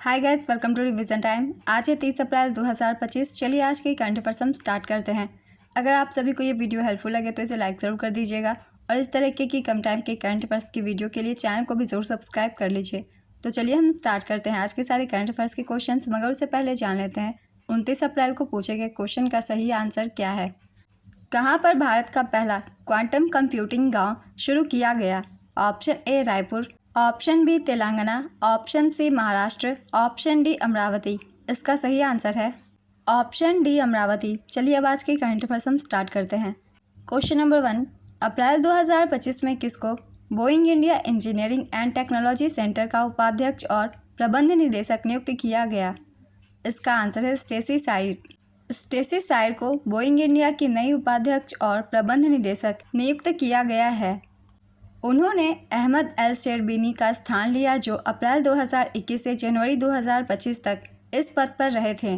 Hi guys, welcome to revision time. आज है 30 अप्रैल 2025। चलिए आज के करंट अफेयर्स हम स्टार्ट करते हैं। अगर आप सभी को ये वीडियो हेल्पफुल लगे तो इसे लाइक ज़रूर कर दीजिएगा और इस तरीके की कम टाइम के करंट अफेयर्स की वीडियो के लिए चैनल को भी ज़रूर सब्सक्राइब कर लीजिए। तो चलिए हम स्टार्ट करते हैं आज के सारे करंट अफेयर्स के क्वेश्चन, मगर उससे पहले जान लेते हैं 29 अप्रैल को पूछे गए क्वेश्चन का सही आंसर क्या है। कहाँ पर भारत का पहला क्वांटम कंप्यूटिंग गाँव शुरू किया गया? Option A Raipur, option B Telangana, option C Maharashtra, option D Amravati. इसका सही आंसर है ऑप्शन डी अमरावती। चलिए अब आज के करंट अफेयर्स हम स्टार्ट करते हैं। क्वेश्चन नंबर 1, अप्रैल 2025 में किसको Boeing India engineering and technology centre का उपाध्यक्ष और प्रबंध निदेशक नियुक्त किया गया? इसका आंसर है स्टेसी साइड। स्टेसी साइड को बोइंग इंडिया की नई उपाध्यक्ष और प्रबंध निदेशक नियुक्त किया गया है। उन्होंने अहमद एल शेरबिनी का स्थान लिया, जो अप्रैल 2021 से जनवरी 2025 तक इस पद पर रहे थे।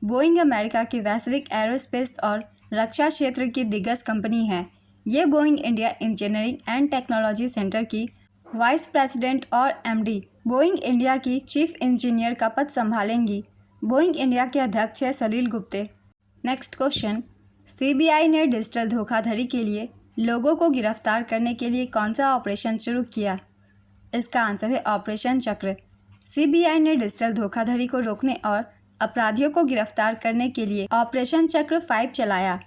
बोइंग अमेरिका की वैश्विक एरोस्पेस और रक्षा क्षेत्र की दिग्गज कंपनी है। ये Boeing India engineering and technology centre की वाइस प्रेसिडेंट और एमडी बोइंग इंडिया की चीफ इंजीनियर का पद संभालेंगी। बोइंग इंडिया के अध्यक्ष है सलील गुप्ते। नेक्स्ट क्वेश्चन, सीबीआई ने डिजिटल धोखाधड़ी के लिए लोगों को गिरफ्तार करने के लिए कौन सा ऑपरेशन शुरू किया? इसका आंसर है ऑपरेशन चक्र। सीबीआई ने डिजिटल धोखाधड़ी को रोकने और अपराधियों को गिरफ्तार करने के लिए ऑपरेशन चक्र 5 चलाया।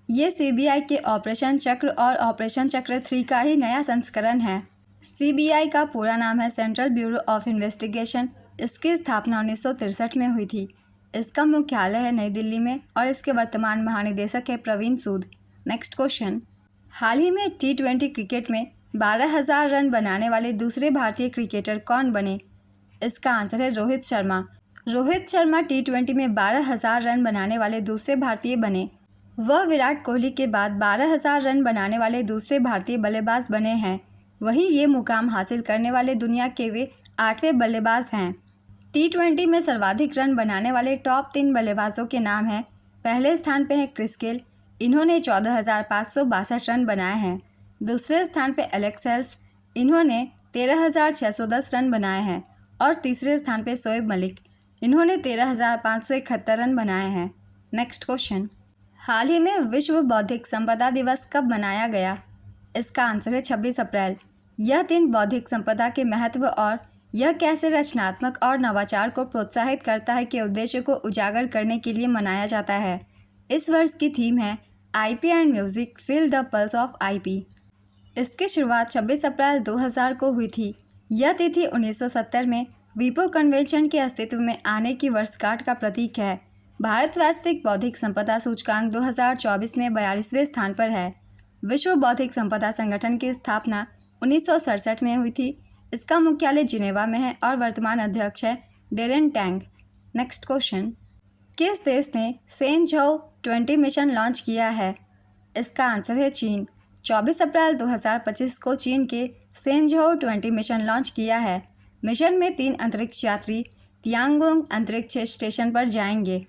ये सीबीआई के ऑपरेशन चक्र और ऑपरेशन चक्र 3 का ही नया संस्करण है। सीबीआई का पूरा नाम है सेंट्रल ब्यूरो ऑफ इन्वेस्टिगेशन। इसकी स्थापना 1963 में हुई थी। इसका मुख्यालय है नई दिल्ली में और इसके वर्तमान महानिदेशक है प्रवीण सूद। नेक्स्ट क्वेश्चन, हाल ही में T20 क्रिकेट में 12,000 रन बनाने वाले दूसरे भारतीय क्रिकेटर कौन बने? इसका आंसर है रोहित शर्मा। रोहित शर्मा T20 में 12,000 रन बनाने वाले दूसरे भारतीय बने। वह विराट कोहली के बाद 12,000 रन बनाने वाले दूसरे भारतीय बल्लेबाज बने हैं। वहीं ये मुकाम हासिल करने वाले दुनिया के वे 8वें बल्लेबाज हैं। T20 में सर्वाधिक रन बनाने वाले टॉप 3 बल्लेबाजों के नाम हैं। पहले स्थान पर है क्रिस गेल, इन्होंने 14,562 रन बनाए हैं। दूसरे स्थान पर एलेक्स हेल्स, इन्होंने 13,610 रन बनाए हैं। और तीसरे स्थान पर शोएब मलिक, इन्होंने 13,571 रन बनाए हैं। नेक्स्ट क्वेश्चन, हाल ही में विश्व बौद्धिक संपदा दिवस कब मनाया गया? इसका आंसर है 26 अप्रैल। यह दिन बौद्धिक संपदा के महत्व और यह कैसे रचनात्मक और नवाचार को प्रोत्साहित करता है के उद्देश्य को उजागर करने के लिए मनाया जाता है। इस वर्ष की थीम है IP and music, feel the pulse of IP. इसकी शुरुआत 26 अप्रैल 2000 को हुई थी। यह तिथि 1970 में वीपो कन्वेंशन के अस्तित्व में आने की वर्षगांठ का प्रतीक है। भारत वैश्विक बौद्धिक संपदा सूचकांक 2024 में 42वें स्थान पर है। विश्व बौद्धिक संपदा संगठन की स्थापना 1967 में हुई थी। इसका मुख्यालय जिनेवा में है और वर्तमान अध्यक्ष है डेरेन टैंग। नेक्स्ट क्वेश्चन, किस देश ने सेंझोउ 20 मिशन लॉन्च किया है? इसका आंसर है चीन। 24 अप्रैल 2025 को चीन के सेंझोउ 20 मिशन लॉन्च किया है। मिशन में 3 अंतरिक्ष यात्री तियांगोंग अंतरिक्ष स्टेशन पर जाएंगे।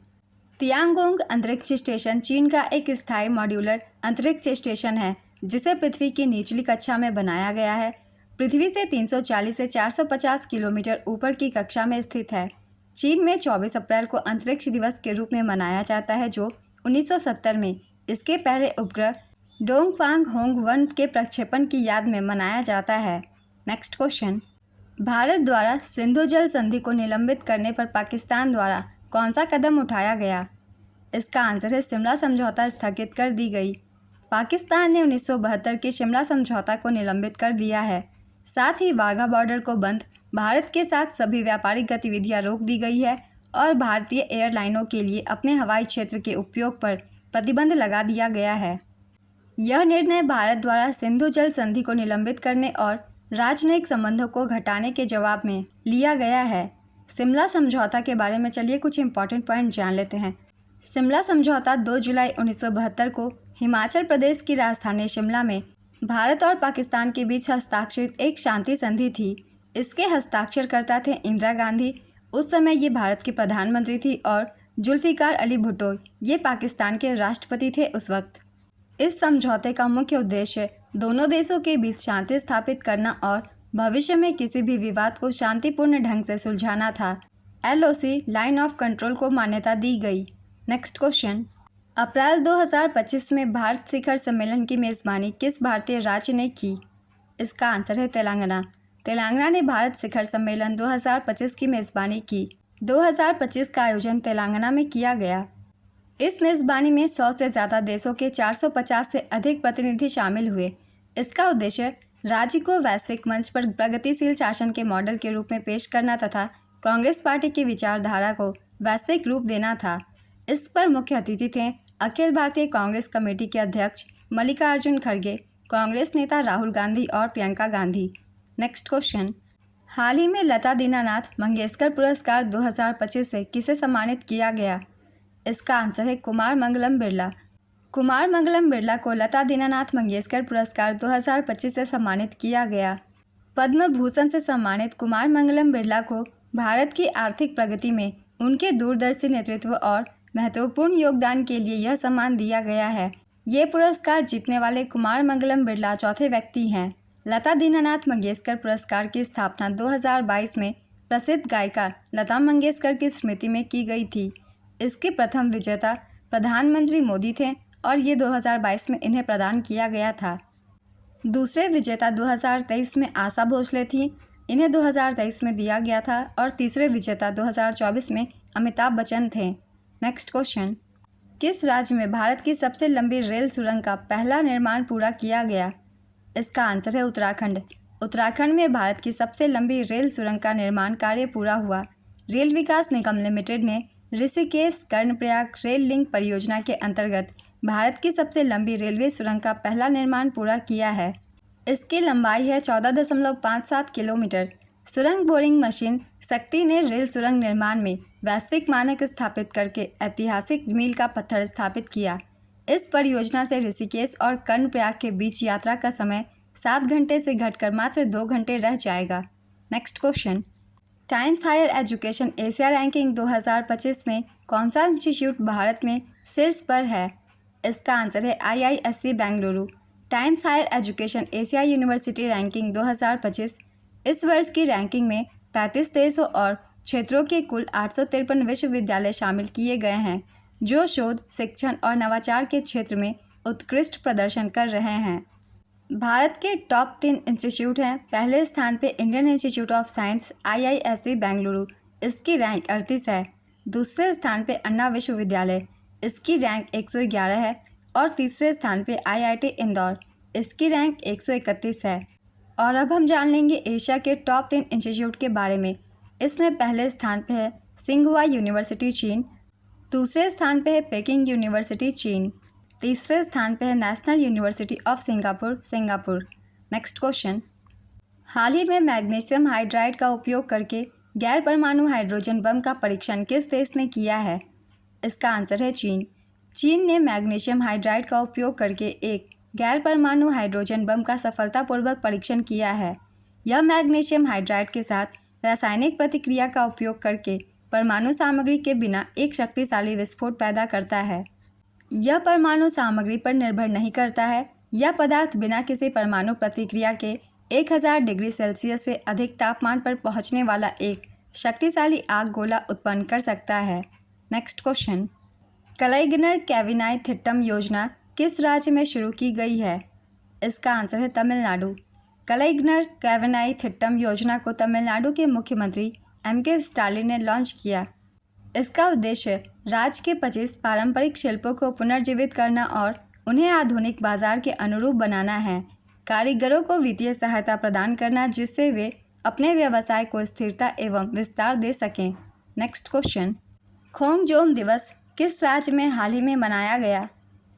तियांगोंग अंतरिक्ष स्टेशन चीन का एक स्थायी मॉड्यूलर अंतरिक्ष स्टेशन है, जिसे पृथ्वी की निचली कक्षा में बनाया गया है। पृथ्वी से 340 से 450 किलोमीटर ऊपर की कक्षा में स्थित है। चीन में 24 अप्रैल को अंतरिक्ष दिवस के रूप में मनाया जाता है, जो 1970 में इसके पहले उपग्रह डोंगफांग होंग-1 के प्रक्षेपण की याद में मनाया जाता है। नेक्स्ट क्वेश्चन, भारत द्वारा सिंधु जल संधि को निलंबित करने पर पाकिस्तान द्वारा कौन सा कदम उठाया गया? इसका आंसर है शिमला समझौता स्थगित कर दी गई। पाकिस्तान ने 1972 के शिमला समझौता को निलंबित कर दिया है। साथ ही वाघा बॉर्डर को बंद, भारत के साथ सभी व्यापारिक गतिविधियां रोक दी गई है और भारतीय एयरलाइनों के लिए अपने हवाई क्षेत्र के उपयोग पर प्रतिबंध लगा दिया गया है। यह निर्णय भारत द्वारा सिंधु जल संधि को निलंबित करने और राजनयिक संबंधों को घटाने के जवाब में लिया गया है। शिमला समझौता के बारे में चलिए कुछ इंपॉर्टेंट पॉइंट जान लेते हैं। शिमला समझौता 2 जुलाई 1972 को हिमाचल प्रदेश की राजधानी शिमला में भारत और पाकिस्तान के बीच हस्ताक्षरित एक शांति संधि थी। इसके हस्ताक्षरकर्ता थे इंदिरा गांधी, उस समय ये भारत की प्रधानमंत्री थी, और जुल्फिकार अली भुट्टो, ये पाकिस्तान के राष्ट्रपति थे उस वक्त। इस समझौते का मुख्य उद्देश्य दोनों देशों के बीच शांति स्थापित करना और भविष्य में किसी भी विवाद को शांतिपूर्ण ढंग से सुलझाना था। LOC लाइन ऑफ कंट्रोल को मान्यता दी गई? नेक्स्ट क्वेश्चन, अप्रैल 2025 में भारत शिखर सम्मेलन की मेज़बानी किस भारतीय राज्य ने की? इसका आंसर है तेलंगाना। तेलंगाना ने भारत शिखर सम्मेलन 2025 की मेज़बानी की। 2025 का आयोजन तेलंगाना में किया गया। इस मेज़बानी में 100 से ज़्यादा देशों के 450 से अधिक प्रतिनिधि शामिल हुए। इसका उद्देश्य राज्य को वैश्विक मंच पर प्रगतिशील शासन के मॉडल के रूप में पेश करना तथा कांग्रेस पार्टी की विचारधारा को वैश्विक रूप देना था। इस पर मुख्य अतिथि थे अखिल भारतीय कांग्रेस कमेटी के अध्यक्ष मल्लिकार्जुन खड़गे, कांग्रेस नेता राहुल गांधी और प्रियंका गांधी। नेक्स्ट क्वेश्चन, हाल ही में लता दीनानाथ मंगेशकर पुरस्कार 2025 से किसे सम्मानित किया गया? इसका आंसर है कुमार मंगलम बिरला। कुमार मंगलम बिरला को लता दीनानाथ मंगेशकर पुरस्कार 2025 से सम्मानित किया गया। पद्म भूषण से सम्मानित कुमार मंगलम बिरला को भारत की आर्थिक प्रगति में उनके दूरदर्शी नेतृत्व और महत्वपूर्ण योगदान के लिए यह सम्मान दिया गया है। ये पुरस्कार जीतने वाले कुमार मंगलम बिरला चौथे व्यक्ति हैं। लता दीनानाथ मंगेशकर पुरस्कार की स्थापना 2022 में प्रसिद्ध गायिका लता मंगेशकर की स्मृति में की गई थी। इसके प्रथम विजेता प्रधानमंत्री मोदी थे और ये 2022 में इन्हें प्रदान किया गया था। दूसरे विजेता 2023 में आशा भोसले थी, इन्हें 2023 में दिया गया था और तीसरे विजेता 2024 में अमिताभ बच्चन थे। नेक्स्ट क्वेश्चन, किस राज्य में भारत की सबसे लंबी रेल सुरंग का पहला निर्माण पूरा किया गया? इसका आंसर है उत्तराखंड। उत्तराखंड में भारत की सबसे लंबी रेल सुरंग का निर्माण कार्य पूरा हुआ। रेल विकास निगम लिमिटेड ने ऋषिकेश कर्णप्रयाग रेल लिंक परियोजना के अंतर्गत भारत की सबसे लंबी रेलवे सुरंग का पहला निर्माण पूरा किया है। इसकी लंबाई है 14.57 किलोमीटर। सुरंग बोरिंग मशीन शक्ति ने रेल सुरंग निर्माण में वैश्विक मानक स्थापित करके ऐतिहासिक मील का पत्थर स्थापित किया। इस परियोजना से ऋषिकेश और कर्णप्रयाग के बीच यात्रा का समय 7 घंटे से घटकर मात्र 2 घंटे रह जाएगा। Next question, Times Higher Education Asia ranking 2025 में कौन सा इंस्टीट्यूट भारत में शीर्ष पर है? इसका आंसर है IISc Bengaluru. Times Higher Education Asia University ranking 2025 इस वर्ष की रैंकिंग में 35 देशों और क्षेत्रों के कुल 853 विश्वविद्यालय शामिल किए गए हैं जो शोध, शिक्षण और नवाचार के क्षेत्र में उत्कृष्ट प्रदर्शन कर रहे हैं। भारत के टॉप 3 इंस्टीट्यूट हैं। पहले स्थान पे Indian institute of science IISc Bengaluru, इसकी रैंक 38 है। दूसरे स्थान पे अन्ना विश्वविद्यालय, इसकी रैंक 111 है और तीसरे स्थान पे IIT इंदौर, इसकी रैंक 131 है। और अब हम जान लेंगे एशिया के टॉप 10 इंस्टीट्यूट के बारे में। इसमें पहले स्थान पे है सिंघुआ यूनिवर्सिटी चीन, दूसरे स्थान पे है पेकिंग यूनिवर्सिटी चीन, तीसरे स्थान पे है national university of Singapore Singapore. Next question, हाल ही में मैग्नीशियम हाइड्राइड का उपयोग करके गैर परमाणु हाइड्रोजन बम का परीक्षण किस देश ने किया है? इसका आंसर है चीन। चीन ने मैग्नीशियम हाइड्राइड का उपयोग करके एक गैर परमाणु हाइड्रोजन बम का सफलतापूर्वक परीक्षण किया है। यह मैग्नीशियम हाइड्राइड के साथ रासायनिक प्रतिक्रिया का उपयोग करके परमाणु सामग्री के बिना एक शक्तिशाली विस्फोट पैदा करता है। यह परमाणु सामग्री पर निर्भर नहीं करता है। यह पदार्थ बिना किसी परमाणु प्रतिक्रिया के 1000 डिग्री सेल्सियस से अधिक तापमान पर पहुंचने वाला एक शक्तिशाली आग गोला उत्पन्न कर सकता है। नेक्स्ट क्वेश्चन, कलईगनर कैविनाई थिट्टम योजना किस राज्य में शुरू की गई है? इसका आंसर है तमिलनाडु। कलईगनर कैविनाई थिट्टम योजना को तमिलनाडु के मुख्यमंत्री MK स्टालिन ने लॉन्च किया। इसका उद्देश्य राज्य के 25 पारंपरिक शिल्पों को पुनर्जीवित करना और उन्हें आधुनिक बाजार के अनुरूप बनाना है। कारीगरों को वित्तीय सहायता प्रदान करना जिससे वे अपने व्यवसाय को स्थिरता एवं विस्तार दे सकें। नेक्स्ट क्वेश्चन, खोंगजोम दिवस किस राज्य में हाल ही में मनाया गया?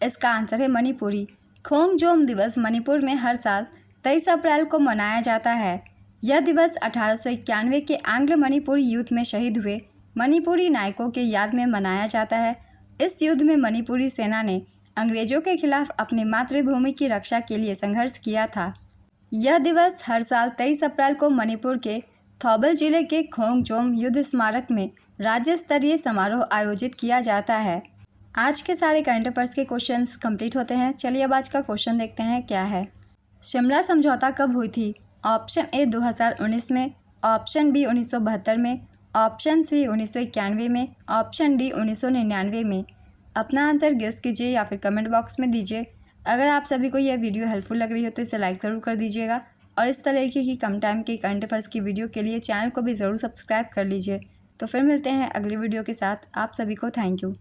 इसका आंसर है मणिपुरी। खोंगजोम दिवस मणिपुर में हर साल 23 अप्रैल को मनाया जाता है। यह दिवस 1891 के आंग्ल मणिपुरी युद्ध में शहीद हुए मणिपुरी नायकों के याद में मनाया जाता है। इस युद्ध में मणिपुरी सेना ने अंग्रेजों के खिलाफ अपनी मातृभूमि की रक्षा के लिए संघर्ष किया था। यह दिवस हर साल 23 अप्रैल को मणिपुर के थौबल जिले के खोंगजोम युद्ध स्मारक में राज्य स्तरीय समारोह आयोजित किया जाता है। आज के सारे करंट अफेयर्स के क्वेश्चंस कंप्लीट होते हैं। चलिए अब आज का क्वेश्चन देखते हैं क्या है। शिमला समझौता कब हुई थी? ऑप्शन ए 2019 में, ऑप्शन बी 1972 में, ऑप्शन सी 1991 में, ऑप्शन डी 1999 में। अपना आंसर गेस कीजिए या फिर कमेंट बॉक्स में दीजिए। अगर आप सभी को यह वीडियो हेल्पफुल लग रही हो तो इसे लाइक ज़रूर कर दीजिएगा और इस तरीके की कम टाइम के करंट अफेयर्स की वीडियो के लिए चैनल को भी ज़रूर सब्सक्राइब कर लीजिए। तो फिर मिलते हैं अगली वीडियो के साथ। आप सभी को थैंक यू।